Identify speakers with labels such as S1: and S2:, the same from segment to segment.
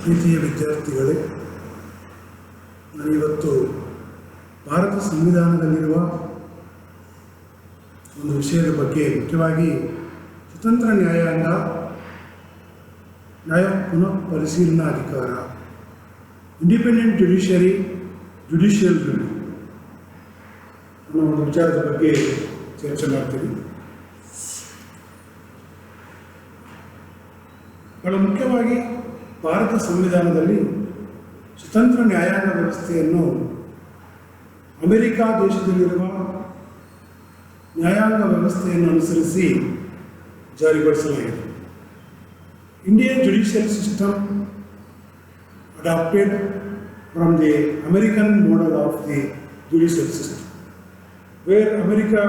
S1: ಪ್ರೀತಿಯ ವಿದ್ಯಾರ್ಥಿಗಳೇ, ನಾನಿವತ್ತು ಭಾರತ ಸಂವಿಧಾನದಲ್ಲಿರುವ ಒಂದು ವಿಷಯದ ಬಗ್ಗೆ, ಮುಖ್ಯವಾಗಿ ಸ್ವತಂತ್ರ ನ್ಯಾಯಾಂಗ, ನ್ಯಾಯ ಪುನಃ ಪರಿಶೀಲನಾ ಅಧಿಕಾರ, ಇಂಡಿಪೆಂಡೆಂಟ್ ಜುಡಿಷಿಯರಿ, ಜುಡಿಷಿಯಲ್ ರಿವ್ಯೂ ಅನ್ನೋ ಒಂದು ವಿಚಾರದ ಬಗ್ಗೆ ಚರ್ಚೆ ಮಾಡ್ತೀವಿ. ಬಹಳ ಮುಖ್ಯವಾಗಿ ಭಾರತ ಸಂವಿಧಾನದಲ್ಲಿ ಸ್ವತಂತ್ರ ನ್ಯಾಯಾಂಗ ವ್ಯವಸ್ಥೆಯನ್ನು ಅಮೆರಿಕಾ ದೇಶದಲ್ಲಿರುವ ನ್ಯಾಯಾಂಗ ವ್ಯವಸ್ಥೆಯನ್ನು ಅನುಸರಿಸಿ ಜಾರಿಗೊಳಿಸಲಾಗಿದೆ. Indian judicial system adopted from the American model of the judicial system, where America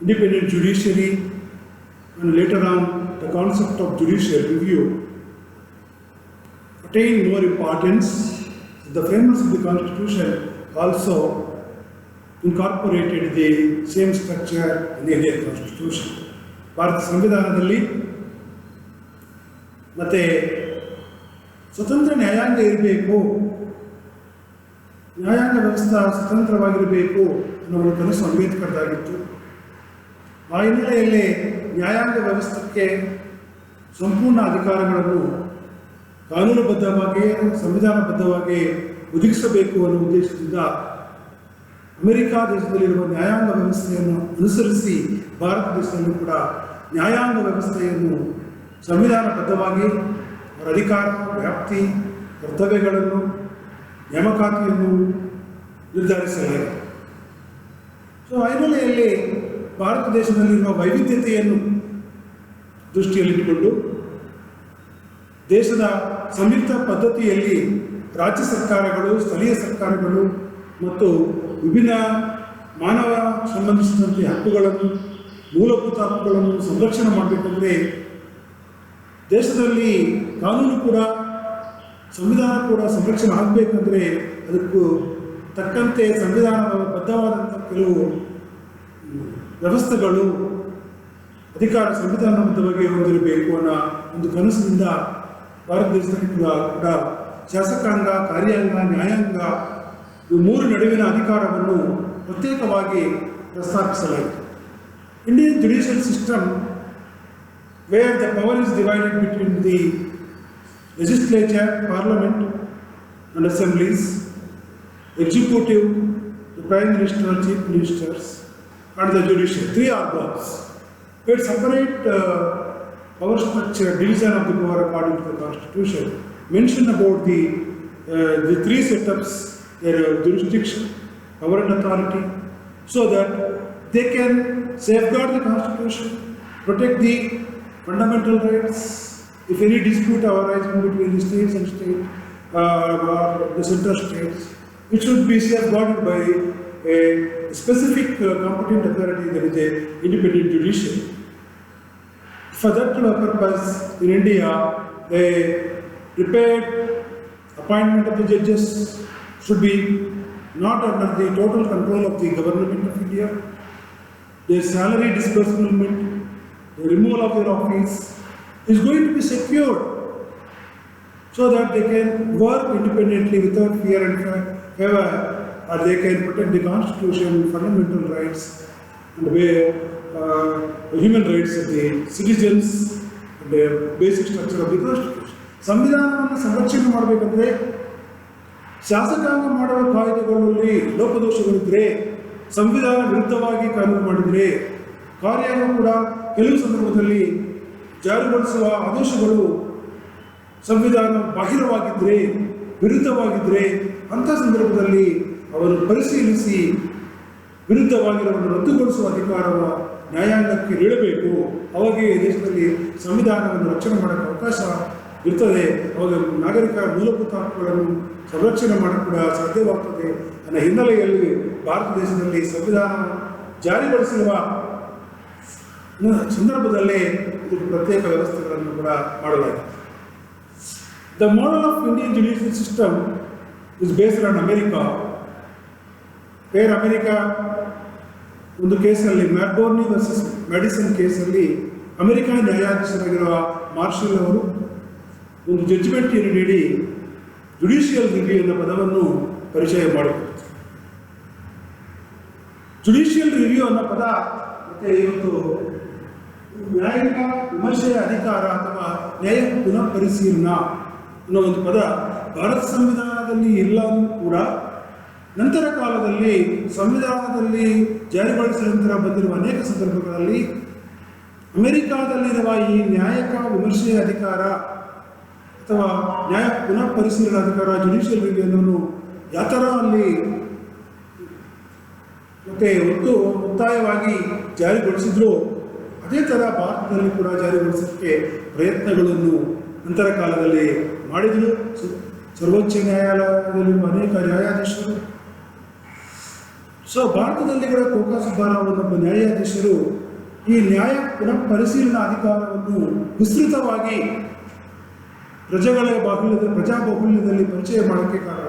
S1: independent judiciary and later on the concept of judicial review attained more importance. The framers of the Constitution also incorporated the same structure in the Indian Constitution. Bharat ಸಂವಿಧಾನದಲ್ಲಿ ಮತ್ತೆ ಸ್ವತಂತ್ರ ನ್ಯಾಯಾಂಗ ಇರಬೇಕು, ನ್ಯಾಯಾಂಗ ವ್ಯವಸ್ಥೆ ಸ್ವತಂತ್ರವಾಗಿರಬೇಕು ಅನ್ನೋ ಒಂದು ಕನಸು ಅಂಬೇಡ್ಕರ್ದಾಗಿತ್ತು. ಆ ಹಿನ್ನೆಲೆಯಲ್ಲಿ ನ್ಯಾಯಾಂಗ ವ್ಯವಸ್ಥೆಗೆ ಸಂಪೂರ್ಣ ಅಧಿಕಾರಗಳನ್ನು ಕಾನೂನುಬದ್ಧವಾಗಿ, ಸಂವಿಧಾನಬದ್ಧವಾಗಿ ಒದಗಿಸಬೇಕು ಅನ್ನೋ ಉದ್ದೇಶದಿಂದ ಅಮೆರಿಕಾ ದೇಶದಲ್ಲಿರುವ ನ್ಯಾಯಾಂಗ ವ್ಯವಸ್ಥೆಯನ್ನು ಅನುಸರಿಸಿ ಭಾರತ ದೇಶದಲ್ಲೂ ಕೂಡ ನ್ಯಾಯಾಂಗ ವ್ಯವಸ್ಥೆಯನ್ನು ಸಂವಿಧಾನಬದ್ಧವಾಗಿ ಅವರ ಅಧಿಕಾರ, ವ್ಯಾಪ್ತಿ, ಕರ್ತವ್ಯಗಳನ್ನು, ನೇಮಕಾತಿಯನ್ನು ನಿರ್ಧರಿಸಲಾಗಿದೆ. ಸೊ ಆ ಹಿನ್ನೆಲೆಯಲ್ಲಿ ಭಾರತ ದೇಶದಲ್ಲಿರುವ ವೈವಿಧ್ಯತೆಯನ್ನು ದೃಷ್ಟಿಯಲ್ಲಿಟ್ಟುಕೊಂಡು ದೇಶದ ಸಂಯುಕ್ತ ಪದ್ಧತಿಯಲ್ಲಿ ರಾಜ್ಯ ಸರ್ಕಾರಗಳು, ಸ್ಥಳೀಯ ಸರ್ಕಾರಗಳು ಮತ್ತು ವಿಭಿನ್ನ ಮಾನವ ಸಂಬಂಧಿಸಿದಂತೆ ಹಕ್ಕುಗಳನ್ನು, ಮೂಲಭೂತ ಹಕ್ಕುಗಳನ್ನು ಸಂರಕ್ಷಣೆ ಮಾಡಬೇಕಂದ್ರೆ ದೇಶದಲ್ಲಿ ಕಾನೂನು ಕೂಡ, ಸಂವಿಧಾನ ಕೂಡ ಸಂರಕ್ಷಣೆ ಆಗಬೇಕಂದ್ರೆ ಅದಕ್ಕೂ ತಕ್ಕಂತೆ ಸಂವಿಧಾನಬದ್ಧವಾದಂಥ ಕೆಲವು ವ್ಯವಸ್ಥೆಗಳು, ಅಧಿಕಾರ ಸಂವಿಧಾನಬದ್ಧವಾಗಿ ಹೊಂದಿರಬೇಕು ಅನ್ನೋ ಒಂದು ಕನಸಿನಿಂದ ಭಾರತ ದೇಶದಲ್ಲಿ ಕೂಡ ಶಾಸಕಾಂಗ, ಕಾರ್ಯಾಂಗ, ನ್ಯಾಯಾಂಗ ಇವು ಮೂರು ನಡುವಿನ ಅಧಿಕಾರವನ್ನು ಪ್ರತ್ಯೇಕವಾಗಿ ಪ್ರಸ್ತಾಪಿಸಲಾಯಿತು. Indian judicial system where the power is divided between the legislature, parliament and assemblies, executive, the prime minister, chief ministers and the judiciary, three organs. Where separate power structure, division of the power according to the constitution, mention about the three setups, their jurisdiction, power and authority, so that they can safeguard the constitution, protect the fundamental rights. If any dispute arises between the states and the central states, it should be safeguarded by a specific competent authority, that is a independent judiciary. For that purpose, in India, the prepared appointment of the judges should be not under the total control of the government of India. Their salary disbursement, the removal of their office is going to be secured so that they can work independently without fear and favor, or they can protect the constitution, fundamental rights and the human rights of the citizens and the basic structure of the constitution. ಸಂವಿಧಾನವನ್ನು ಸಂರಕ್ಷಣೆ ಮಾಡಬೇಕಂದ್ರೆ ಶಾಸಕಾಂಗ ಮಾಡುವ ಕಾಯ್ದೆಗಳಲ್ಲಿ ಲೋಪದೋಷಗಳಿದ್ರೆ, ಸಂವಿಧಾನ ವಿರುದ್ಧವಾಗಿ ಕಾನೂನು ಮಾಡಿದರೆ, ಕಾರ್ಯಾಂಗ ಕೂಡ ಕೆಲವು ಸಂದರ್ಭದಲ್ಲಿ ಜಾರಿಗೊಳಿಸುವ ಆದೇಶಗಳು ಸಂವಿಧಾನ ಬಾಹಿರವಾಗಿದ್ದರೆ, ವಿರುದ್ಧವಾಗಿದ್ದರೆ, ಅಂಥ ಸಂದರ್ಭದಲ್ಲಿ ಅವರು ಪರಿಶೀಲಿಸಿ ವಿರುದ್ಧವಾಗಿರುವುದನ್ನು ರದ್ದುಗೊಳಿಸುವ ಅಧಿಕಾರವ ನ್ಯಾಯಾಂಗಕ್ಕೆ ನೀಡಬೇಕು. ಅವಾಗೇ ದೇಶದಲ್ಲಿ ಸಂವಿಧಾನವನ್ನು ರಕ್ಷಣೆ ಮಾಡೋಕ್ಕೆ ಅವಕಾಶ ಇರ್ತದೆ. ಅವಾಗ ನಾಗರಿಕರ ಮೂಲಭೂತ ಹಕ್ಕುಗಳನ್ನು ಸಂರಕ್ಷಣೆ ಮಾಡಕ್ಕೆ ಕೂಡ ಸಾಧ್ಯವಾಗ್ತದೆ ಅನ್ನೋ ಹಿನ್ನೆಲೆಯಲ್ಲಿ ಭಾರತ ದೇಶದಲ್ಲಿ ಸಂವಿಧಾನ ಜಾರಿಗೊಳಿಸಿರುವ ಸಂದರ್ಭದಲ್ಲೇ ಇದಕ್ಕೆ ಪ್ರತ್ಯೇಕ ವ್ಯವಸ್ಥೆಗಳನ್ನು ಕೂಡ ಮಾಡಲಾಗಿದೆ. The model of Indian judicial system is based on America. America ಒಂದು ಕೇಸಲ್ಲಿ, ಮ್ಯಾರ್ಬೋರ್ನಿ ವರ್ಸಸ್ ಮೆಡಿಸನ್ ಕೇಸಲ್ಲಿ ಅಮೆರಿಕನ್ ನ್ಯಾಯಾಧೀಶರಾಗಿರುವ ಮಾರ್ಷಲ್ ಅವರು ಒಂದು ಜಡ್ಜ್ಮೆಂಟ್ ನೀಡಿ ಜುಡಿಷಿಯಲ್ ರಿವ್ಯೂ ಎನ್ನುವ ಪದವನ್ನು ಪರಿಚಯ ಮಾಡಿಕೊಡ್ತಾರೆ. ಜುಡಿಷಿಯಲ್ ರಿವ್ಯೂ ಅನ್ನೋ ಪದ ಮತ್ತೆ ಇವತ್ತು ನ್ಯಾಯಿಕ ವಿಮರ್ಶೆಯ ಅಧಿಕಾರ ಅಥವಾ ನ್ಯಾಯ ಪುನಃ ಪರಿಶೀಲನಾ ಅನ್ನೋ ಒಂದು ಪದ ಭಾರತ ಸಂವಿಧಾನದಲ್ಲಿ ಇಲ್ಲ ಕೂಡ ನಂತರ ಕಾಲದಲ್ಲಿ ಸಂವಿಧಾನದಲ್ಲಿ ಜಾರಿಗೊಳಿಸಿದ ನಂತರ ಬಂದಿರುವ ಅನೇಕ ಸಂದರ್ಭಗಳಲ್ಲಿ ಅಮೆರಿಕಾದಲ್ಲಿರುವ ಈ ನ್ಯಾಯಿಕ ವಿಮರ್ಶೆಯ ಅಧಿಕಾರ ಅಥವಾ ನ್ಯಾಯ ಪುನಃ ಪರಿಶೀಲನಾ ಅಧಿಕಾರ ಜುಡಿಷಿಯಲ್ ರಿವ್ಯೂ ಅನ್ನೋನು ಯಾವ ಥರ ಅಲ್ಲಿ ಮತ್ತೆ ಒತ್ತಾಯವಾಗಿ ಜಾರಿಗೊಳಿಸಿದ್ರು ಅದೇ ಥರ ಭಾರತದಲ್ಲಿ ಕೂಡ ಜಾರಿಗೊಳಿಸೋಕ್ಕೆ ಪ್ರಯತ್ನಗಳನ್ನು ನಂತರ ಕಾಲದಲ್ಲಿ ಮಾಡಿದರು. ಸರ್ವೋಚ್ಚ ನ್ಯಾಯಾಲಯದಲ್ಲಿ ಅನೇಕ ನ್ಯಾಯಾಧೀಶರು. ಭಾರತದಲ್ಲಿ ಕೂಡ ಕೋಕಾ ಸುಬ್ಬಾರಾವ್ ಅನ್ನೊಬ್ಬ ನ್ಯಾಯಾಧೀಶರು ಈ ನ್ಯಾಯ ಪುನಃ ಪರಿಶೀಲನಾ ಅಧಿಕಾರವನ್ನು ವಿಸ್ತೃತವಾಗಿ ಪ್ರಜಾಬಹುಲ್ಯದಲ್ಲಿ ಪರಿಚಯ ಮಾಡೋಕ್ಕೆ ಕಾರಣ.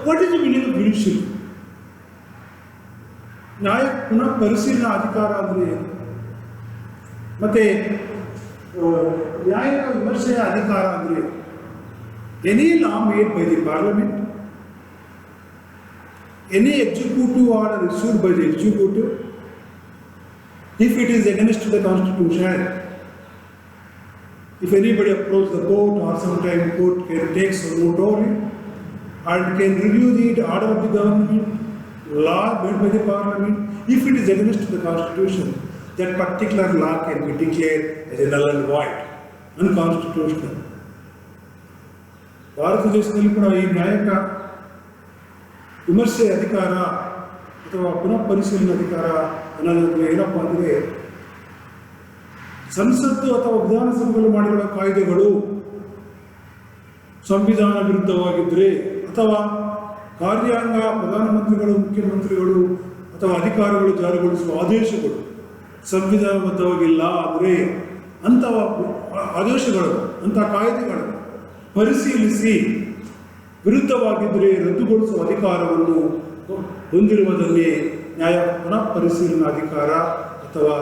S1: What is the meaning of judicial? ನ್ಯಾಯ ಪುನಃ ಪರಿಶೀಲನಾ ಅಧಿಕಾರ ಅಂದರೆ ಮತ್ತೆ ನ್ಯಾಯಿಕ ವಿಮರ್ಶೆಯ ಅಧಿಕಾರ ಅಂದರೆ any law made by the parliament, any executive order issued by the executive, if it is against the constitution, if anybody approaches the court or sometime court can take some note of it and can review the order of the government, law made by the parliament, if it is against the constitution, that particular law can be declared as a null and void, unconstitutional. Bharat ದೇಶದಲ್ಲಿ ಕೂಡ ಈ ನ್ಯಾಯಿಕ ವಿಮರ್ಶೆ ಅಧಿಕಾರ ಅಥವಾ ಪುನಃ ಪರಿಶೀಲನಾ ಅಧಿಕಾರ ಅನ್ನೋದು ಏನಪ್ಪ ಅಂದರೆ ಸಂಸತ್ತು ಅಥವಾ ವಿಧಾನಸಭೆಗಳು ಮಾಡಿರುವ ಕಾಯ್ದೆಗಳು ಸಂವಿಧಾನ ವಿರುದ್ಧವಾಗಿದ್ದರೆ ಅಥವಾ ಕಾರ್ಯಾಂಗ ಪ್ರಧಾನಮಂತ್ರಿಗಳು, ಮುಖ್ಯಮಂತ್ರಿಗಳು ಅಥವಾ ಅಧಿಕಾರಿಗಳು ಜಾರಿಗೊಳಿಸುವ ಆದೇಶಗಳು ಸಂವಿಧಾನಬದ್ಧವಾಗಿಲ್ಲ ಅಂದರೆ ಅಂತಹ ಆದೇಶಗಳು, ಅಂಥ ಕಾಯ್ದೆಗಳು ಪರಿಶೀಲಿಸಿ ವಿರುದ್ಧವಾಗಿದ್ದರೆ ರದ್ದುಗೊಳಿಸುವ ಅಧಿಕಾರವನ್ನು ಹೊಂದಿರುವುದನ್ನೇ ನ್ಯಾಯ ಪುನಃ ಪರಿಶೀಲನಾ ಅಧಿಕಾರ ಅಥವಾ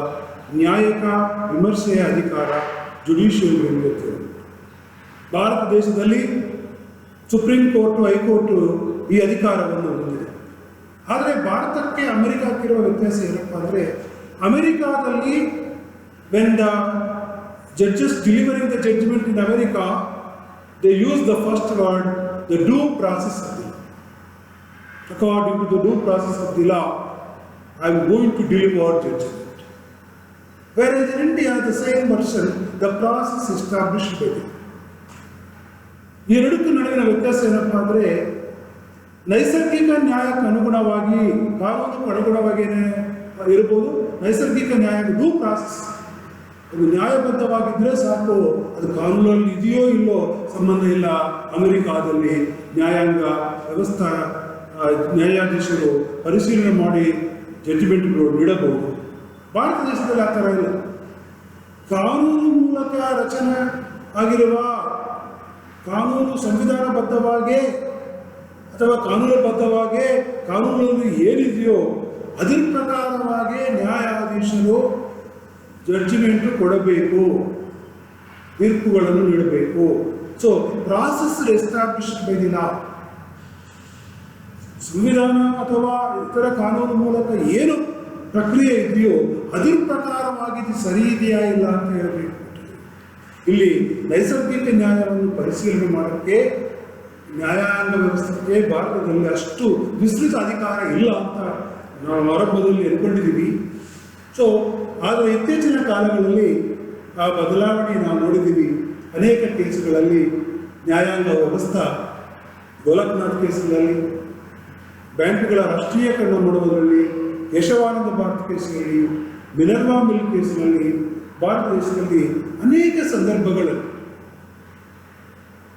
S1: ನ್ಯಾಯಿಕ ವಿಮರ್ಶೆಯ ಅಧಿಕಾರ ಜುಡಿಷಿಯಲ್ ರಿವ್ಯೂ. ಭಾರತ ದೇಶದಲ್ಲಿ ಸುಪ್ರೀಂ ಕೋರ್ಟು, ಹೈಕೋರ್ಟು ಈ ಅಧಿಕಾರವನ್ನು ಹೊಂದಿದೆ. ಆದರೆ ಭಾರತಕ್ಕೆ ಅಮೆರಿಕಕ್ಕಿರುವ ವ್ಯತ್ಯಾಸ ಏನಪ್ಪ ಅಂದರೆ ಅಮೆರಿಕಾದಲ್ಲಿ when the judges delivering the judgement in America they use the first word, the due process of the law. According to the due process of the law, I am going to deliver judgment. Whereas in India, the same version, the process established by them. ಈ ಎರಡಕ್ಕೂ ನಡುವಿನ ವ್ಯತ್ಯಾಸ ಏನಪ್ಪ ಅಂದರೆ ನೈಸರ್ಗಿಕ ನ್ಯಾಯಕ್ಕೆ ಅನುಗುಣವಾಗಿ, ಕಾನೂನಿಗೆ ಅನುಗುಣವಾಗಿಯೇ ಇರ್ಬೋದು. ನೈಸರ್ಗಿಕ ನ್ಯಾಯ ಡ್ಯೂ ಪ್ರಾಸೆಸ್ ಅದು ನ್ಯಾಯಬದ್ಧವಾಗಿದ್ದರೆ ಸಾಕು, ಅದು ಕಾನೂನಲ್ಲಿ ಇದೆಯೋ ಇಲ್ಲೋ ಸಂಬಂಧ ಇಲ್ಲ. ಅಮೆರಿಕಾದಲ್ಲಿ ನ್ಯಾಯಾಂಗ ವ್ಯವಸ್ಥಾ ನ್ಯಾಯಾಧೀಶರು ಪರಿಶೀಲನೆ ಮಾಡಿ ಜಡ್ಜ್ಮೆಂಟ್ಗಳು ನೀಡಬಹುದು. ಭಾರತ ದೇಶದಲ್ಲಿ ಆ ಥರ ಇಲ್ಲ. ಕಾನೂನು ಮೂಲಕ ರಚನೆ ಆಗಿರುವ ಕಾನೂನು ಸಂವಿಧಾನಬದ್ಧವಾಗಿ ಅಥವಾ ಕಾನೂನುಬದ್ಧವಾಗಿ ಕಾನೂನಲ್ಲಿ ಏನಿದೆಯೋ ಅದರ ಪ್ರಕಾರವಾಗಿ ನ್ಯಾಯಾಧೀಶರು ಜಡ್ಜ್ಮೆಂಟ್ ಕೊಡಬೇಕು, ತೀರ್ಪುಗಳನ್ನು ನೀಡಬೇಕು. Process established by the law. ಸಂವಿಧಾನ ಅಥವಾ ಇತರ ಕಾನೂನು ಮೂಲಕ ಏನು ಪ್ರಕ್ರಿಯೆ ಇದೆಯೋ ಅದರ ಪ್ರಕಾರವಾಗಿ ಇದು ಸರಿ ಇದೆಯಾ ಇಲ್ಲ ಅಂತ ಹೇಳಬೇಕು. ಇಲ್ಲಿ ನೈಸರ್ಗಿಕ ನ್ಯಾಯವನ್ನು ಪರಿಶೀಲನೆ ಮಾಡೋಕ್ಕೆ ನ್ಯಾಯಾಂಗ ವ್ಯವಸ್ಥೆಗೆ ಭಾರತದಲ್ಲಿ ಅಷ್ಟು ವಿಸ್ತೃತ ಅಧಿಕಾರ ಇಲ್ಲ ಅಂತ ನಾವು ಆರಂಭದಲ್ಲಿ ಅನ್ಕೊಂಡಿದ್ದೀವಿ. ಆದರೆ ಇತ್ತೀಚಿನ ಕಾಲಗಳಲ್ಲಿ ಆ ಬದಲಾವಣೆ ನಾವು ನೋಡಿದ್ದೀವಿ. ಅನೇಕ ಕೇಸುಗಳಲ್ಲಿ ನ್ಯಾಯಾಂಗ ವ್ಯವಸ್ಥೆ, ಗೋಲಕ್ನಾಥ್ ಕೇಸುಗಳಲ್ಲಿ, ಬ್ಯಾಂಕುಗಳ ರಾಷ್ಟ್ರೀಯಕರಣ ಮಾಡುವುದರಲ್ಲಿ, ಯಶವಾನಂದ ಭಾರತ್ ಕೇಸಿನಲ್ಲಿ, ಮಿನರ್ವಾ ಮಿಲ್ ಕೇಸಿನಲ್ಲಿ ಭಾರತ ದೇಶದಲ್ಲಿ ಅನೇಕ ಸಂದರ್ಭಗಳಲ್ಲಿ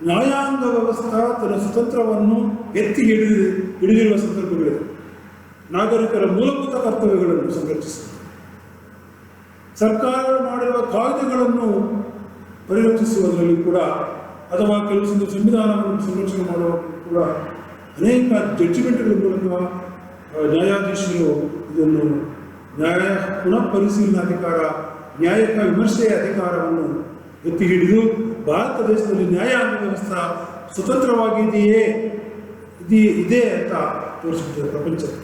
S1: ನ್ಯಾಯಾಂಗ ವ್ಯವಸ್ಥೆ ತನ್ನ ಸ್ವತಂತ್ರವನ್ನು ಎತ್ತಿ ಹಿಡಿದಿರುವ ಸಂದರ್ಭಗಳಿವೆ. ನಾಗರಿಕರ ಮೂಲಭೂತ ಕರ್ತವ್ಯಗಳನ್ನು ಸಂರಕ್ಷಿಸುತ್ತದೆ. ಸರ್ಕಾರ ಮಾಡಿರುವ ಕಾಯ್ದೆಗಳನ್ನು ಪರಿರಕ್ಷಿಸುವುದರಲ್ಲಿ ಕೂಡ ಅಥವಾ ಕೆಲವು ಸಂವಿಧಾನವನ್ನು ಸಂರಕ್ಷಣೆ ಮಾಡುವ ಕೂಡ ಅನೇಕ ಜಡ್ಜ್ಮೆಂಟ್ಗಳ ಮೂಲಕ ನ್ಯಾಯಾಧೀಶರು ಇದನ್ನು ನ್ಯಾಯ ಪುನಃ ಪರಿಶೀಲನಾ ಅಧಿಕಾರ, ನ್ಯಾಯಿಕ ವಿಮರ್ಶೆಯ ಅಧಿಕಾರವನ್ನು ಎತ್ತಿ ಹಿಡಿದು ಭಾರತ ದೇಶದಲ್ಲಿ ನ್ಯಾಯಾಂಗ ವ್ಯವಸ್ಥೆ ಸ್ವತಂತ್ರವಾಗಿದೆಯೇ ಇದೆ ಅಂತ ತೋರಿಸ್ಬಿಟ್ಟಿದೆ ಪ್ರಪಂಚಕ್ಕೆ.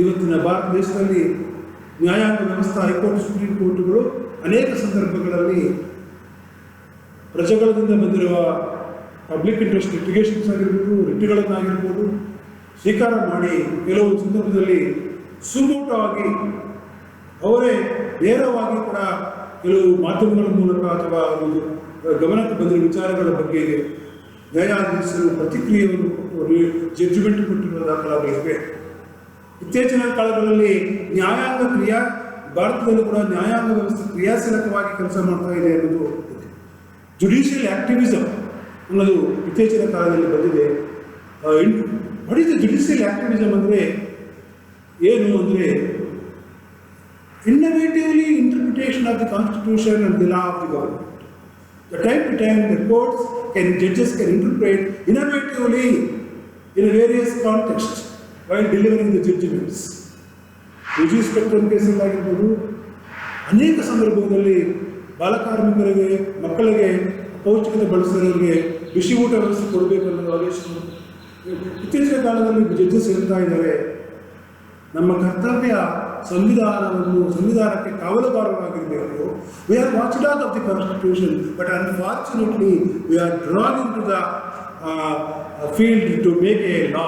S1: ಇವತ್ತಿನ ಭಾರತ ದೇಶದಲ್ಲಿ ನ್ಯಾಯಾಂಗ ವ್ಯವಸ್ಥೆ, ಹೈಕೋರ್ಟ್, ಸುಪ್ರೀಂ ಕೋರ್ಟ್ಗಳು ಅನೇಕ ಸಂದರ್ಭಗಳಲ್ಲಿ ಪ್ರಜೆಗಳಿಂದ ಬಂದಿರುವ ಪಬ್ಲಿಕ್ ಇಂಟ್ರೆಸ್ಟ್ ಲಿಟಿಗೇಷನ್ಸ್ ಆಗಿರ್ಬೋದು, ರಿಟ್ಗಳನ್ನಾಗಿರ್ಬೋದು ಸ್ವೀಕಾರ ಮಾಡಿ ಕೆಲವು ಸಂದರ್ಭದಲ್ಲಿ ಸುಮೋಟವಾಗಿ ಅವರೇ ನೇರವಾಗಿ ಕೂಡ ಕೆಲವು ಮಾಧ್ಯಮಗಳ ಮೂಲಕ ಅಥವಾ ಒಂದು ಗಮನಕ್ಕೆ ಬಂದಿರುವ ವಿಚಾರಗಳ ಬಗ್ಗೆ ನ್ಯಾಯಾಧೀಶರು ಪ್ರತಿಕ್ರಿಯೆಯನ್ನು ಕೊಟ್ಟು ಜಡ್ಜ್ಮೆಂಟ್ ಕೊಟ್ಟಿರುವ ದಾಖಲಾಗಳಿವೆ. ಇತ್ತೀಚಿನ ಕಾಲಗಳಲ್ಲಿ ಭಾರತದಲ್ಲೂ ಕೂಡ ನ್ಯಾಯಾಂಗ ವ್ಯವಸ್ಥೆ ಕ್ರಿಯಾಶೀಲಕವಾಗಿ ಕೆಲಸ ಮಾಡ್ತಾ ಇದೆ ಅನ್ನೋದು ಜುಡಿಷಿಯಲ್ ಆಕ್ಟಿವಿಸಮ್ ಅನ್ನೋದು ಇತ್ತೀಚಿನ ಕಾಲದಲ್ಲಿ ಬಂದಿದೆ. What is the judicial activism ಅಂದರೆ ಏನು ಅಂದರೆ innovatively interpretation of the constitution and the law of the government. The time to time the courts and judges can interpret innovatively in various contexts while delivering the judgments. UG spectrum ಕೇಸಲ್ಲಿ ಆಗಿರ್ಬೋದು, ಅನೇಕ ಸಂದರ್ಭದಲ್ಲಿ ಬಾಲಕಾರ್ಮಿಕರಿಗೆ, ಮಕ್ಕಳಿಗೆ ಪೌಷ್ಟಿಕತೆ ಬಳಸಿರೋರಿಗೆ ಬಿಸಿ ಊಟ ವ್ಯವಸ್ಥೆ ಕೊಡಬೇಕು ಅನ್ನೋ ಆದೇಶ ಇತ್ತೀಚಿನ ಕಾಲದಲ್ಲಿ ಜಡ್ಜಸ್ ಹೇಳ್ತಾ ಇದ್ದಾರೆ, ನಮ್ಮ ಕರ್ತವ್ಯ ಸಂವಿಧಾನಕ್ಕೆ ಕಾವಲುಗಾರರಾಗಿರಬೇಕು. We are watchdog of the constitution, but unfortunately we are drawn into the field to make a law.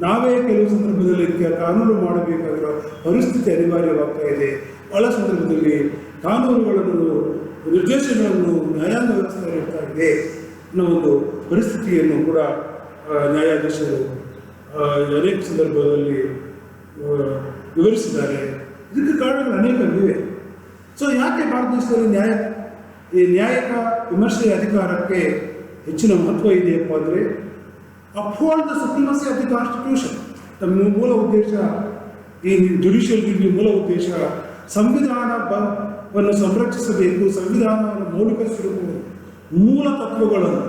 S1: ನಾವೇ ಕೆಲವು ಸಂದರ್ಭದಲ್ಲಿ ಕಾನೂನು ಮಾಡಬೇಕಾಗಿರೋ ಪರಿಸ್ಥಿತಿ ಅನಿವಾರ್ಯವಾಗ್ತಾ ಇದೆ. ಬಹಳ ಸಂದರ್ಭದಲ್ಲಿ ಕಾನೂನುಗಳನ್ನು, ನಿರ್ದೇಶನಗಳನ್ನು ನ್ಯಾಯಾಂಗ ವ್ಯವಸ್ಥೆ ಇರ್ತಾ ಇದೆ ಅನ್ನೋ ಒಂದು ಪರಿಸ್ಥಿತಿಯನ್ನು ಕೂಡ ನ್ಯಾಯಾಧೀಶರು ಅನೇಕ ಸಂದರ್ಭದಲ್ಲಿ ವಿವರಿಸಿದ್ದಾರೆ. ಇದಕ್ಕೆ ಕಾರಣಗಳು ಅನೇಕವಿವೆ. ಸೊ ಯಾಕೆ ಭಾರತ ದೇಶದಲ್ಲಿ ನ್ಯಾಯಿಕ ವಿಮರ್ಶೆಯ ಅಧಿಕಾರಕ್ಕೆ ಹೆಚ್ಚಿನ ಮಹತ್ವ ಇದೆಯಪ್ಪ ಅಂದರೆ uphold the supremacy of the constitution. ನಮ್ಮ ಮೂಲ ಉದ್ದೇಶ, ಈ ಜುಡಿಷಿಯಲ್ ರಿವ್ಯೂ ಮೂಲ ಉದ್ದೇಶ ಸಂವಿಧಾನವನ್ನು ಸಂರಕ್ಷಿಸಬೇಕು, ಸಂವಿಧಾನವನ್ನು ಮೌಲಿಕ ಸ್ವರೂಪವನ್ನು, ಮೂಲ ತತ್ವಗಳನ್ನು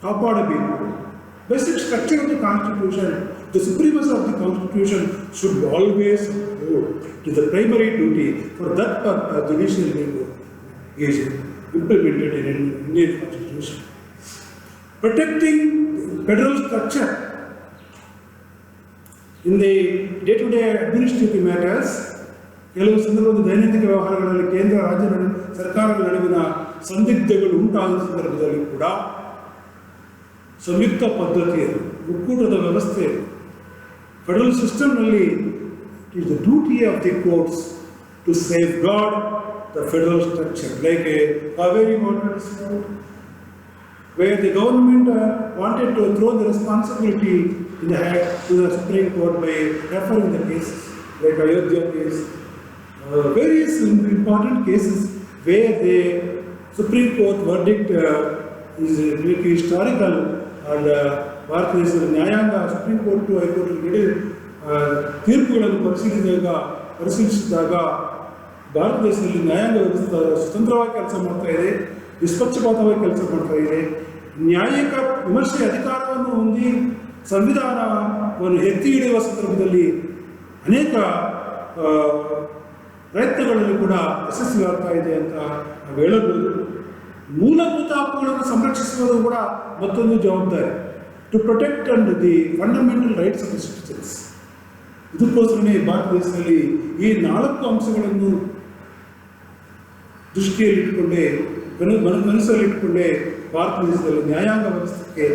S1: ಕಾಪಾಡಬೇಕು. Basic structure of the Constitution, the supremacy of the Constitution should always hold. It is the primary duty. For that purpose, judicial review is implemented in Indian Constitution. Protecting federal structure in the day-to-day administrative matters, ಕೆಲವು ಸಂದರ್ಭದಲ್ಲಿ ದೈನಂದಿನ ವ್ಯವಹಾರಗಳಲ್ಲಿ ಕೇಂದ್ರ ರಾಜ್ಯ ಸರ್ಕಾರಗಳ ನಡುವಿನ ಸಂದಿಗ್ಧಗಳು ಉಂಟಾದ ಸಂದರ್ಭದಲ್ಲಿ ಕೂಡ ಸಂಯುಕ್ತ ಪದ್ಧತಿಯಲ್ಲಿ ಒಕ್ಕೂಟದ ವ್ಯವಸ್ಥೆ ಫೆಡರಲ್ ಸಿಸ್ಟಮ್ನಲ್ಲಿ it is the duty of the courts to safeguard the federal structure like a Kaveri water dispute where the government wanted to throw the responsibility in the hand to the Supreme Court by referring the cases like Ayodhya case, various important cases where the Supreme Court verdict is historical and ಭಾರತ ದೇಶದ ನ್ಯಾಯಾಂಗ supreme court high court ತೀರ್ಪುಗಳನ್ನು ಪರಿಶೀಲಿಸಿದಾಗ ಭಾರತ ದೇಶದಲ್ಲಿ ನ್ಯಾಯಾಂಗ ವ್ಯವಸ್ಥೆ ಸ್ವತಂತ್ರವಾಗಿ ಕೆಲಸ ಮಾಡ್ತಾ ಇದೆ, ನಿಷ್ಪಕ್ಷಪಾತವಾಗಿ ಕೆಲಸ ಮಾಡ್ತಾ ಇದೆ. ನ್ಯಾಯಿಕ ವಿಮರ್ಶೆ ಅಧಿಕಾರವನ್ನು ಹೊಂದಿ ಸಂವಿಧಾನವನ್ನು ಎತ್ತಿ ಹಿಡಿಯುವ ಸಂದರ್ಭದಲ್ಲಿ ಅನೇಕ ಪ್ರಯತ್ನಗಳಲ್ಲಿ ಕೂಡ ಯಶಸ್ವಿಯಾಗ್ತಾ ಇದೆ ಅಂತ ನಾವು ಹೇಳಬಹುದು. ಮೂಲಭೂತ ಹಕ್ಕುಗಳನ್ನು ಸಂರಕ್ಷಿಸುವುದು ಕೂಡ ಮತ್ತೊಂದು ಜವಾಬ್ದಾರಿ, to protect and the fundamental rights of the citizens. ಇದಕ್ಕೋಸ್ಕರನೇ ಭಾರತ ದೇಶದಲ್ಲಿ ಈ 4 ಅಂಶಗಳನ್ನು ದೃಷ್ಟಿಯಲ್ಲಿಟ್ಟುಕೊಂಡೇ, ಮನಸ್ಸಲ್ಲಿಟ್ಟುಕೊಂಡೇ ಭಾರತ ದೇಶದಲ್ಲಿ ನ್ಯಾಯಾಂಗ ವ್ಯವಸ್ಥೆಗೆ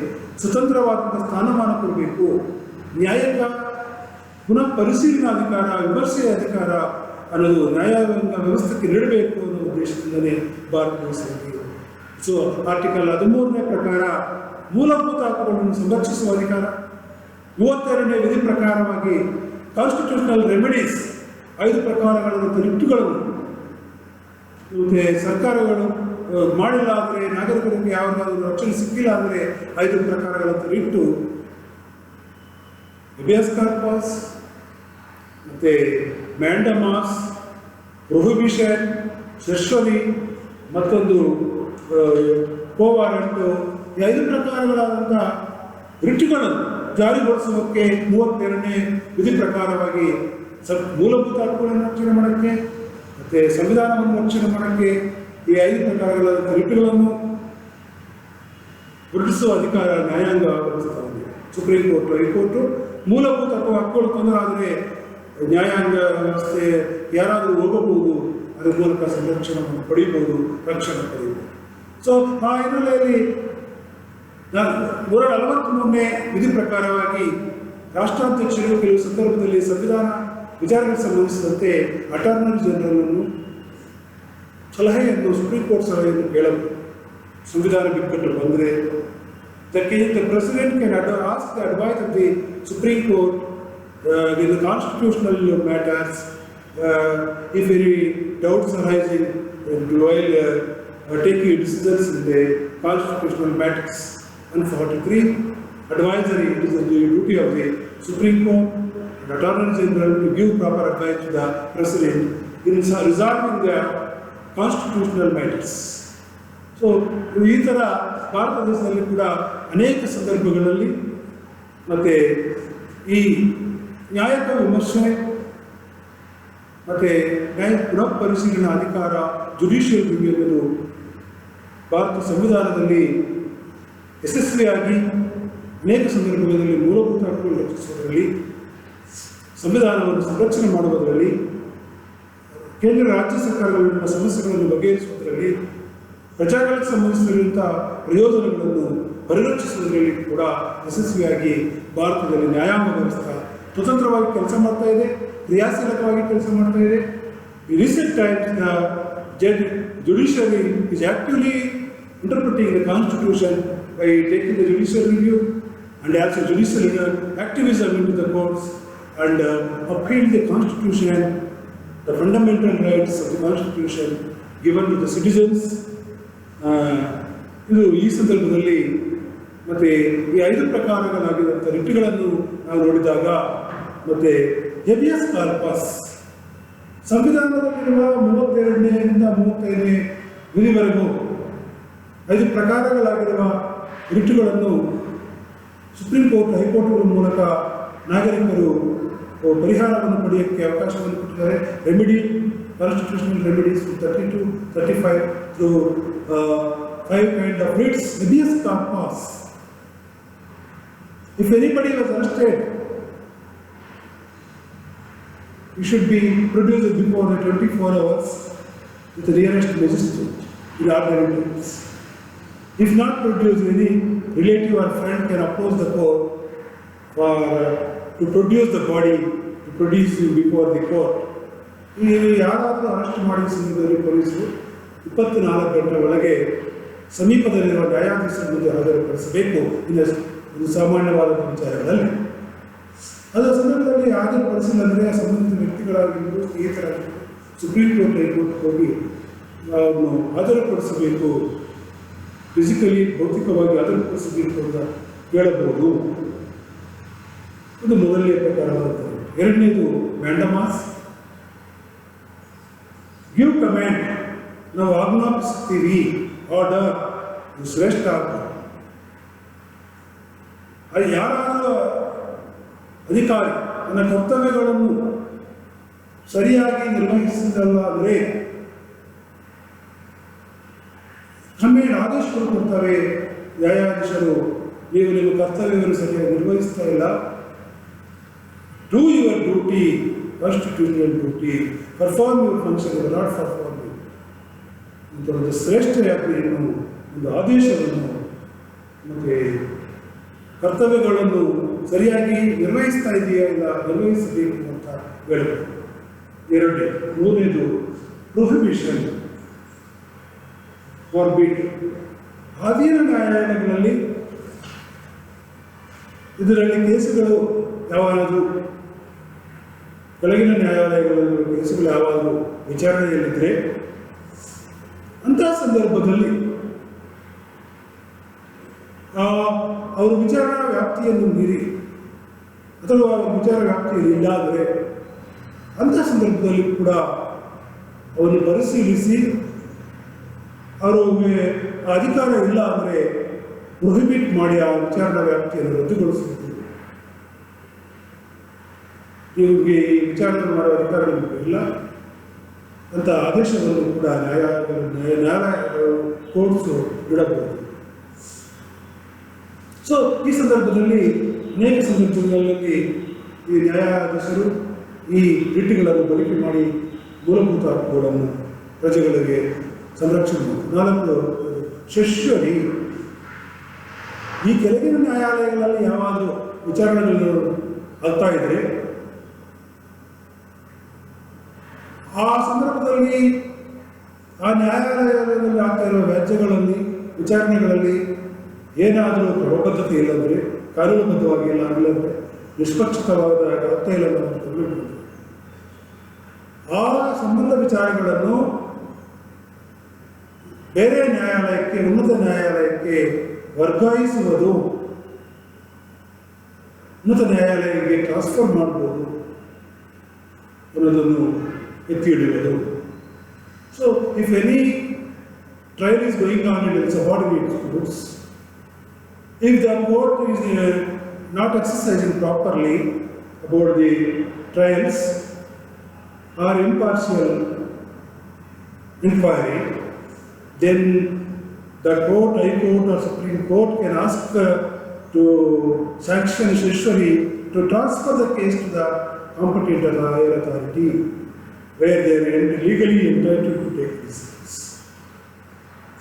S1: ಸ್ವತಂತ್ರವಾದಂಥ ಸ್ಥಾನಮಾನ ಕೊಡಬೇಕು. ನ್ಯಾಯಾಂಗ ಪುನಃ ಪರಿಶೀಲನಾ ಅಧಿಕಾರ, ವಿಮರ್ಶೆಯ ಅಧಿಕಾರ ಅನ್ನೋದು ನ್ಯಾಯಾಂಗ ವ್ಯವಸ್ಥೆಗೆ ನೀಡಬೇಕು ಅನ್ನೋ ಉದ್ದೇಶದಿಂದಲೇ ಭಾರತ ದೇಶದಲ್ಲಿ ಸೊ ಆರ್ಟಿಕಲ್ 13ನೇ ಪ್ರಕಾರ ಮೂಲಭೂತ ಹಕ್ಕುಗಳನ್ನು ಸಂರಕ್ಷಿಸುವ ಅಧಿಕಾರ, 32ನೇ ವಿಧಿ ಪ್ರಕಾರವಾಗಿ ಕಾನ್ಸ್ಟಿಟ್ಯೂಷನಲ್ ರೆಮಿಡೀಸ್ 5 ಪ್ರಕಾರಗಳನ್ನು ರಿಟ್ಟುಗಳನ್ನು ಮತ್ತು ಸರ್ಕಾರಗಳು ಮಾಡಿಲ್ಲ ಅಂದರೆ, ನಾಗರಿಕರಿಗೆ ಯಾವುದಾದ್ರೂ ರಕ್ಷಣೆ ಸಿಕ್ಕಿಲ್ಲ ಅಂದರೆ 5 ಪ್ರಕಾರಗಳನ್ನು ರಿಟ್ಟು, ಹೆಬಿಯಸ್ ಕಾರ್ಪಸ್ ಮತ್ತು ಮ್ಯಾಂಡಮಾಸ್, ಪ್ರೊಹಿಬಿಷನ್, ಸೆಷುವಲಿ, ಮತ್ತೊಂದು ಕೋವಾರಂಟು, ಈ 5 ಪ್ರಕಾರಗಳಾದಂಥ ರಿಟ್ಟುಗಳನ್ನು ಜಾರಿಗೊಳಿಸುವುದಕ್ಕೆ 32ನೇ ವಿಧಿ ಪ್ರಕಾರವಾಗಿ ಮೂಲಭೂತ ಹಕ್ಕುಗಳನ್ನು ರಕ್ಷಣೆ ಮಾಡೋಕ್ಕೆ ಮತ್ತು ಸಂವಿಧಾನವನ್ನು ರಕ್ಷಣೆ ಮಾಡೋಕ್ಕೆ ಈ 5 ಪ್ರಕಾರಗಳಾದ ರಿಟ್ಗಳನ್ನು ಹೊರಡಿಸುವ ಅಧಿಕಾರ ನ್ಯಾಯಾಂಗ ವ್ಯವಸ್ಥೆ ಹೊಂದಿದೆ. ಸುಪ್ರೀಂ ಕೋರ್ಟ್, ಹೈಕೋರ್ಟು ಮೂಲಭೂತ ಅಥವಾ ಹಕ್ಕುಗಳು ತೊಂದರೆ ಆದರೆ ನ್ಯಾಯಾಂಗ ವ್ಯವಸ್ಥೆ ಯಾರಾದರೂ ಹೋಗಬಹುದು, ಅದರ ಮೂಲಕ ಸಂರಕ್ಷಣೆಯನ್ನು ಪಡೆಯಬಹುದು, ರಕ್ಷಣೆ ಪಡೆಯಬಹುದು. ಸೊ ಆ ಹಿನ್ನೆಲೆಯಲ್ಲಿ 143ನೇ ವಿಧಿ ಪ್ರಕಾರವಾಗಿ ರಾಷ್ಟ್ರಾಧ್ಯಕ್ಷರು ಕೆಲವು ಸಂದರ್ಭದಲ್ಲಿ ಸಂವಿಧಾನ ವಿಚಾರಗಳಿಗೆ ಸಂಬಂಧಿಸಿದಂತೆ ಅಟಾರ್ನಿ ಜನರಲ್ ಅನ್ನು ಸಲಹೆಯನ್ನು, ಸುಪ್ರೀಂ ಕೋರ್ಟ್ ಸಲಹೆಯನ್ನು ಕೇಳಬಹುದು. ಸಂವಿಧಾನ ಬಿಕ್ಕಟ್ಟು ಬಂದರೆ the president can ask the advice of the Supreme Court in the constitutional matters if any doubts arising while taking decisions in the constitutional matters. 143 advisory, it is the duty of the Supreme Court and Attorney General to give proper advice to the President in resolving the constitutional matters. So ಈ ಥರ ಭಾರತ ದೇಶದಲ್ಲಿ ಕೂಡ ಅನೇಕ ಸಂದರ್ಭಗಳಲ್ಲಿ ಮತ್ತು ಈ ನ್ಯಾಯಿಕ ವಿಮರ್ಶೆ ಮತ್ತು ನ್ಯಾಯ ಪುನಃ ಪರಿಶೀಲನಾ ಅಧಿಕಾರ ಜುಡಿಷಿಯಲ್ ರಿವ್ಯೂ ಅನ್ನೋದು ಭಾರತ ಸಂವಿಧಾನದಲ್ಲಿ ಯಶಸ್ವಿಯಾಗಿ ಅನೇಕ ಸಂದರ್ಭಗಳಲ್ಲಿ ಮೂಲಭೂತ ಹಕ್ಕುಗಳನ್ನು ರಕ್ಷಿಸುವುದರಲ್ಲಿ, ಸಂವಿಧಾನವನ್ನು ಸಂರಕ್ಷಣೆ ಮಾಡುವುದರಲ್ಲಿ, ಕೇಂದ್ರ ರಾಜ್ಯ ಸರ್ಕಾರಗಳ ಸಮಸ್ಯೆಗಳನ್ನು ಬಗೆಹರಿಸುವುದರಲ್ಲಿ, ಪ್ರಜಾಗಳಿಗೆ ಸಂಬಂಧಿಸಿದಂಥ ಪ್ರಯೋಜನಗಳನ್ನು ಪರಿರಕ್ಷಿಸುವುದರಲ್ಲಿ ಕೂಡ ಯಶಸ್ವಿಯಾಗಿ ಭಾರತದಲ್ಲಿ ನ್ಯಾಯಾಂಗ ವ್ಯವಸ್ಥೆ ಸ್ವತಂತ್ರವಾಗಿ ಕೆಲಸ ಮಾಡ್ತಾ ಇದೆ, ಕ್ರಿಯಾಶೀಲಕವಾಗಿ ಕೆಲಸ ಮಾಡ್ತಾ ಇದೆ. In recent times, the judiciary is actively interpreting the constitution by taking the judicial review and also judicial activism into the courts and uphold the constitution, the fundamental rights of the constitution given to the citizens. ಇದು ಈ ಸಂದರ್ಭದಲ್ಲಿ ಮತ್ತು ಈ 5 ಪ್ರಕಾರಗಳಾಗಿರುವಂಥ ರಿಟ್ಗಳನ್ನು ನಾವು ನೋಡಿದಾಗ, ಮತ್ತು habeas corpus ಸಂವಿಧಾನದಲ್ಲಿರುವ 32ನೇಯಿಂದ 35ನೇ ವಿಧಿವರೆಗೂ 5 ಪ್ರಕಾರಗಳಾಗಿರುವ ರಿಟ್ಗಳನ್ನು supreme court, ಹೈಕೋರ್ಟ್ಗಳ ಮೂಲಕ ನಾಗರಿಕರು ಪರಿಹಾರವನ್ನು ಪಡೆಯೋಕ್ಕೆ ಅವಕಾಶವನ್ನು ಕೊಟ್ಟಿದ್ದಾರೆ. Remedy, constitutional remedies 32, 35 through 5 kind of writs. Habeas corpus. If anybody was arrested, he should be produced before the 24 hours with the nearest magistrate in ordinary times. If not produced, any relative or friend can approach the court for to produce the body, to produce you before the court. ಈ ಯಾರಾದರೂ arrest ಮಾಡಿದ ಸಂದರ್ಭದಲ್ಲಿ ಪೊಲೀಸರು 24 ಗಂಟೆ ಒಳಗೆ ಸಮೀಪದಲ್ಲಿರುವ ನ್ಯಾಯಾಧೀಶರ ಮುಂದೆ ಹಾಜರುಪಡಿಸಬೇಕು. ಇದು ಸಾಮಾನ್ಯವಾದ ವಿಚಾರಗಳಲ್ಲಿ ಅದರ ಸಂದರ್ಭದಲ್ಲಿ ಹಾಜರುಪಡಿಸಿಲ್ಲ ಅಂದರೆ ಸಂಬಂಧಿತ ವ್ಯಕ್ತಿಗಳಾಗಿರ್ಬೋದು, ಸ್ನೇಹಿತರಾಗಿರ್ಬೋದು, ಸುಪ್ರೀಂ ಕೋರ್ಟ್, ಹೈಕೋರ್ಟ್ ಹೋಗಿ ಅವನು ಹಾಜರುಪಡಿಸಬೇಕು, ಫಿಸಿಕಲಿ ಭೌತಿಕವಾಗಿ ಹಾಜರುಪಡಿಸಬೇಕು ಅಂತ ಹೇಳಬಹುದು. ಇದು ಮೊದಲನೇ ಪ್ರಕಾರವಾಗುತ್ತದೆ. ಎರಡನೇದು ಮ್ಯಾಂಡಮಾಸ್, ಗಿವ್ ಕಮ್ಯಾಂಡ್. ನಾವು ಆಜ್ಞಾಪಿಸುತ್ತೀವಿ, ಆರ್ಡರ್, ಇದು ಶ್ರೇಷ್ಠ ಆಜ್ಞೆ. ಅದು ಯಾರಾದರೂ ಅಧಿಕಾರಿ ತನ್ನ ಕರ್ತವ್ಯಗಳನ್ನು ಸರಿಯಾಗಿ ನಿರ್ವಹಿಸಿದಲ್ಲ ಅಂದರೆ ಕಮ್ಯಾಂಡ್, ಆದೇಶಗಳು ಕೊಡ್ತವೆ ನ್ಯಾಯಾಧೀಶರು, ನೀವು ನಿಮ್ಮ ಕರ್ತವ್ಯವನ್ನು ಸರಿಯಾಗಿ ನಿರ್ವಹಿಸ್ತಾ ಇಲ್ಲ, do your duty, constitutional duty, perform your function, you not perform ಅಂತ ಒಂದು ಶ್ರೇಷ್ಠ ಯಾತ್ರೆಯನ್ನು, ಒಂದು ಆದೇಶವನ್ನು ಮತ್ತು ಕರ್ತವ್ಯಗಳನ್ನು ಸರಿಯಾಗಿ ನಿರ್ವಹಿಸ್ತಾ ಇದೆಯಾ ಇಲ್ಲ ನಿರ್ವಹಿಸಬೇಕು ಅಂತ ಹೇಳಬೇಕು. ಮೂರನೇದು ಪ್ರೊಹಿಬಿಷನ್, ಫಾರ್ಬಿಡ್. ಅಧೀನ ನ್ಯಾಯಾಲಯಗಳಲ್ಲಿ ಇದರಲ್ಲಿ ಕೇಸುಗಳು ಯಾವಾಗಲೂ, ಕೆಳಗಿನ ನ್ಯಾಯಾಲಯಗಳಲ್ಲಿ ಕೇಸುಗಳು ಯಾವಾಗಲೂ ವಿಚಾರಣೆಯಲ್ಲಿದ್ದರೆ ಅಂತಹ ಸಂದರ್ಭದಲ್ಲಿ ಅವರು ವಿಚಾರಣಾ ವ್ಯಾಪ್ತಿಯನ್ನು ಮೀರಿ ಅಥವಾ ವಿಚಾರ ವ್ಯಾಪ್ತಿಯಲ್ಲಿ ಇಲ್ಲ ಅಂದರೆ ಅಂತಹ ಸಂದರ್ಭದಲ್ಲಿ ಕೂಡ ಅವನು ಪರಿಶೀಲಿಸಿ ಅವರಿಗೆ ಅಧಿಕಾರ ಇಲ್ಲ ಅಂದರೆ ಪ್ರೊಹಿಬಿಟ್ ಮಾಡಿ ಆ ವಿಚಾರಣಾ ವ್ಯಾಪ್ತಿಯನ್ನು ರದ್ದುಗೊಳಿಸಬೇಕು. ನಿಮಗೆ ಈ ವಿಚಾರಣೆ ಮಾಡುವ ಅಧಿಕಾರ ನಿಮಗೆ ಇಲ್ಲ, ಅಂತ ಆದೇಶವನ್ನು ಕೂಡ ನ್ಯಾಯಾಲಯಗಳು ಕೋರ್ಟ್ಸು ಬಿಡಬಹುದು. ಸೊ ಈ ಸಂದರ್ಭದಲ್ಲಿ ಅನೇಕ ಸಂದರ್ಭಗಳಲ್ಲಿ ಈ ನ್ಯಾಯಾಧೀಶರು ಈ ರಿಟ್ಗಳನ್ನು ಬಳಕೆ ಮಾಡಿ ಮೂಲಭೂತ ಹಕ್ಕುಗಳನ್ನು ಪ್ರಜೆಗಳಿಗೆ ಸಂರಕ್ಷಣೆ ಮಾಡಿ. 4 ಸೆಷರಿ ಈ ಕೆಳಗಿನ ನ್ಯಾಯಾಲಯಗಳಲ್ಲಿ ಯಾವಾದರೂ ವಿಚಾರಣೆಗಳು ಆಗ್ತಾ ಇದ್ರೆ ಆ ಸಂದರ್ಭದಲ್ಲಿ ಆ ನ್ಯಾಯಾಲಯದಲ್ಲಿ ಆಗ್ತಾ ಇರುವ ವ್ಯಾಜ್ಯಗಳಲ್ಲಿ ವಿಚಾರಣೆಗಳಲ್ಲಿ ಏನಾದರೂ ಕ್ರಮಬದ್ಧತೆ ಇಲ್ಲಂದರೆ ಕಾನೂನುಬದ್ಧವಾಗಿ ಇಲ್ಲ ಇಲ್ಲಂದರೆ ನಿಷ್ಪಕ್ಷಪಾತವಾದ ಅಗತ್ಯ ಇಲ್ಲ ಆ ಸಂಬಂಧ ವಿಚಾರಗಳನ್ನು ಬೇರೆ ನ್ಯಾಯಾಲಯಕ್ಕೆ ಉನ್ನತ ನ್ಯಾಯಾಲಯಕ್ಕೆ ವರ್ಗಾಯಿಸುವುದು, ಉನ್ನತ ನ್ಯಾಯಾಲಯಕ್ಕೆ ಟ್ರಾನ್ಸ್ಫರ್ ಮಾಡಬಹುದು ಅನ್ನೋದನ್ನು ಎತ್ತಿ ಹಿಡಿಯುವುದು. So if any trial is going on in subordinate courts, if the court is not exercising properly about the trials or impartial inquiry, then the court, High Court or Supreme Court can ask to sanction judiciary to transfer the case to the competent higher authority where they are legally entitled to take this case.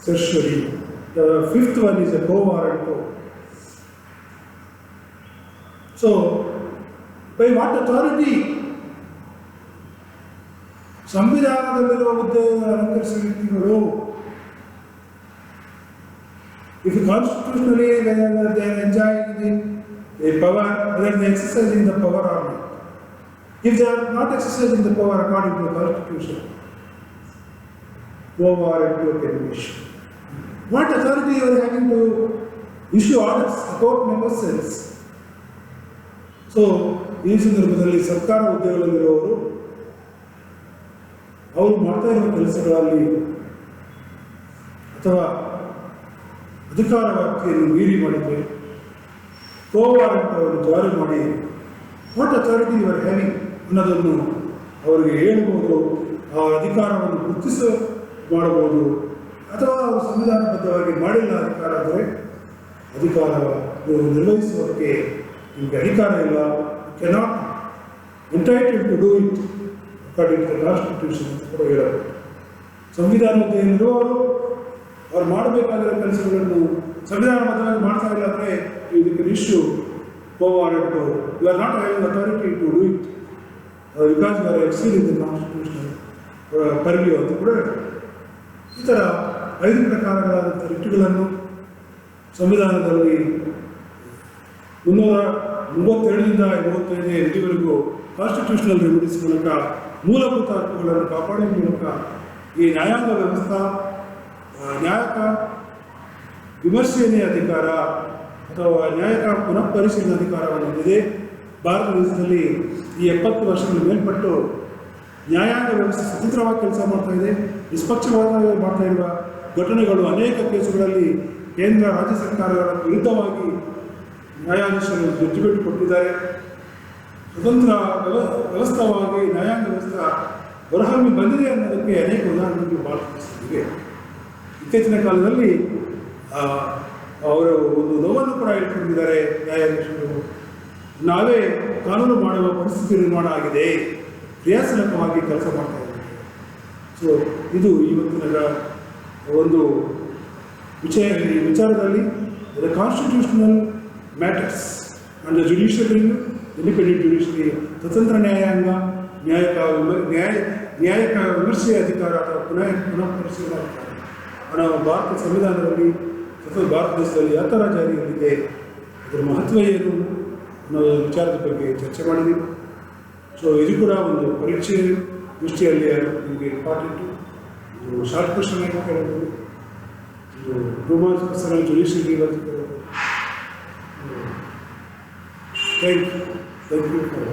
S1: Judiciary. The 5th one is a co-warrant court. So, by what authority? ಸಂವಿಧಾನದಲ್ಲಿರುವ ಹುದ್ದೆ ಅಲಂಕರಿಸಿದ ವ್ಯಕ್ತಿಗಳು, if constitutionally they are enjoying the power, whether they are exercising the power or not. If they are not exercising the power according to the Constitution, go warrant to a conviction. What authority you are having to issue orders? The court makes sense. So ಈ ಸಂದರ್ಭದಲ್ಲಿ ಸರ್ಕಾರ ಹುದ್ದೆಗಳಲ್ಲಿರುವವರು ಅವರು ಮಾಡ್ತಾ ಇರುವ ಕೆಲಸಗಳಲ್ಲಿ ಅಥವಾ ಅಧಿಕಾರ ವ್ಯಾಪ್ತಿಯನ್ನು ಮೀರಿ ಮಾಡಿದರೆ ಕೋ ವಾರಂಟ್ ಅವರು ಜಾರಿ ಮಾಡಿ what authority you are having ಅನ್ನೋದನ್ನು ಅವರಿಗೆ ಹೇಳ್ಬೋದು, ಆ ಅಧಿಕಾರವನ್ನು ಮಾಡಬಹುದು. ಅಥವಾ ಅವರು ಸಂವಿಧಾನಬದ್ಧವಾಗಿ ಮಾಡಿಲ್ಲ ಅಧಿಕಾರ ಆದರೆ ಅಧಿಕಾರ ನಿರ್ವಹಿಸುವುದಕ್ಕೆ ನಿಮಗೆ ಅಧಿಕಾರ ಇಲ್ಲ, cannot entitle to do it according to the constitution ಅಂತ ಕೂಡ ಹೇಳಬಹುದು. ಸಂವಿಧಾನದಲ್ಲಿರುವವರು ಅವ್ರು ಮಾಡಬೇಕಾಗಿರೋ ಕೆಲಸಗಳನ್ನು ಸಂವಿಧಾನಬದ್ಧವಾಗಿ ಮಾಡ್ತಾ ಇಲ್ಲ ಅಂದರೆ ಇದಕ್ಕೆ issue go warrant, you are not having authority to do it because you are exceeding the constitutional purview ಅಂತ ಕೂಡ ಹೇಳ್ತಾರೆ. ಈ ಥರ 5 ಪ್ರಕಾರಗಳಾದಂಥ ರಿಟ್ಗಳನ್ನು ಸಂವಿಧಾನದಲ್ಲಿ 337ರಿಂದ 55 ಇದುವರೆಗೂ ಕಾನ್ಸ್ಟಿಟ್ಯೂಷನಲ್ ರೆಮಿಡೀಸ್ ಮೂಲಕ ಮೂಲಭೂತ ಹಕ್ಕುಗಳನ್ನು ಕಾಪಾಡುವ ಮೂಲಕ ಈ ನ್ಯಾಯಾಂಗ ವ್ಯವಸ್ಥೆ ನ್ಯಾಯಕ ವಿಮರ್ಶೆಯ ಅಧಿಕಾರ ಅಥವಾ ನ್ಯಾಯಕ ಪುನಃ ಪರಿಶೀಲನೆ ಅಧಿಕಾರವನ್ನು ಹೊಂದಿದೆ. ಭಾರತ ದೇಶದಲ್ಲಿ ಈ 70 ವರ್ಷಗಳ ಮೇಲ್ಪಟ್ಟು ನ್ಯಾಯಾಂಗ ವ್ಯವಸ್ಥೆ ಸ್ವತಂತ್ರವಾಗಿ ಕೆಲಸ ಮಾಡ್ತಾ ಇದೆ. ನಿಷ್ಪಕ್ಷಪಾತವಾಗಿ ಮಾಡ್ತಾ ಇರುವ ಘಟನೆಗಳು ಅನೇಕ ಕೇಸುಗಳಲ್ಲಿ ಕೇಂದ್ರ ರಾಜ್ಯ ಸರ್ಕಾರಗಳ ವಿರುದ್ಧವಾಗಿ ನ್ಯಾಯಾಧೀಶರು ಜಡ್ಜ್ಮೆಂಟ್ ಕೊಟ್ಟಿದ್ದಾರೆ. ಸ್ವತಂತ್ರ ವ್ಯವಸ್ಥವಾಗಿ ನ್ಯಾಯಾಂಗ ವ್ಯವಸ್ಥೆ ಹೊರಹೊಮ್ಮಿ ಬಂದಿದೆ ಅನ್ನೋದಕ್ಕೆ ಅನೇಕ ಉದಾಹರಣೆಗಳು ಭಾರತದಲ್ಲಿವೆ. ಇತ್ತೀಚಿನ ಕಾಲದಲ್ಲಿ ಅವರು ಒಂದು ನೋವನ್ನು ಕೂಡ ಇಟ್ಕೊಂಡಿದ್ದಾರೆ ನ್ಯಾಯಾಧೀಶರು. ನಾವೇ ಕಾನೂನು ಮಾಡುವ ಪರಿಸ್ಥಿತಿ ನಿರ್ಮಾಣ ಆಗಿದೆ, ಕ್ರಿಯಾಶೀಲಕವಾಗಿ ಕೆಲಸ ಮಾಡ್ತಾ ಇದ್ದಾರೆ. ಸೊ ಇದು ಇವತ್ತಿನ ಒಂದು ವಿಚಾರದಲ್ಲಿ the constitutional matters and the judicial review, independent judiciary, ಸ್ವತಂತ್ರ ನ್ಯಾಯಾಂಗ, ನ್ಯಾಯಕ ವಿಮರ್ಶೆಯ ಅಧಿಕಾರ ಅಥವಾ ಪುನಃ ಪರಿಶೀಲನಾ ಅಧಿಕಾರ ನಾವು ಭಾರತ ಸಂವಿಧಾನದಲ್ಲಿ ಅಥವಾ ಭಾರತ ದೇಶದಲ್ಲಿ ಯಾವ ಥರ ಜಾರಿಯಲ್ಲಿದೆ, ಅದರ ಮಹತ್ವ ಏನು ಅನ್ನೋ ವಿಚಾರದ ಬಗ್ಗೆ ಚರ್ಚೆ ಮಾಡಿದ್ದೀವಿ. ಸೊ ಇದು ಕೂಡ ಒಂದು ಪರೀಕ್ಷೆ ದೃಷ್ಟಿಯಲ್ಲಿ ನಿಮಗೆ ಇಂಪಾರ್ಟೆಂಟು. ಇದು ಶಾರ್ಟ್ ಕ್ವಶನ್ ಆಗಿ ಕೇಳಬಹುದು, ಇದು 2 marks ಕ್ವಶನ್ ಜುಡಿಷಿಯರಿ ಅಂತ ಕೇಳಬಹುದು. Thank you for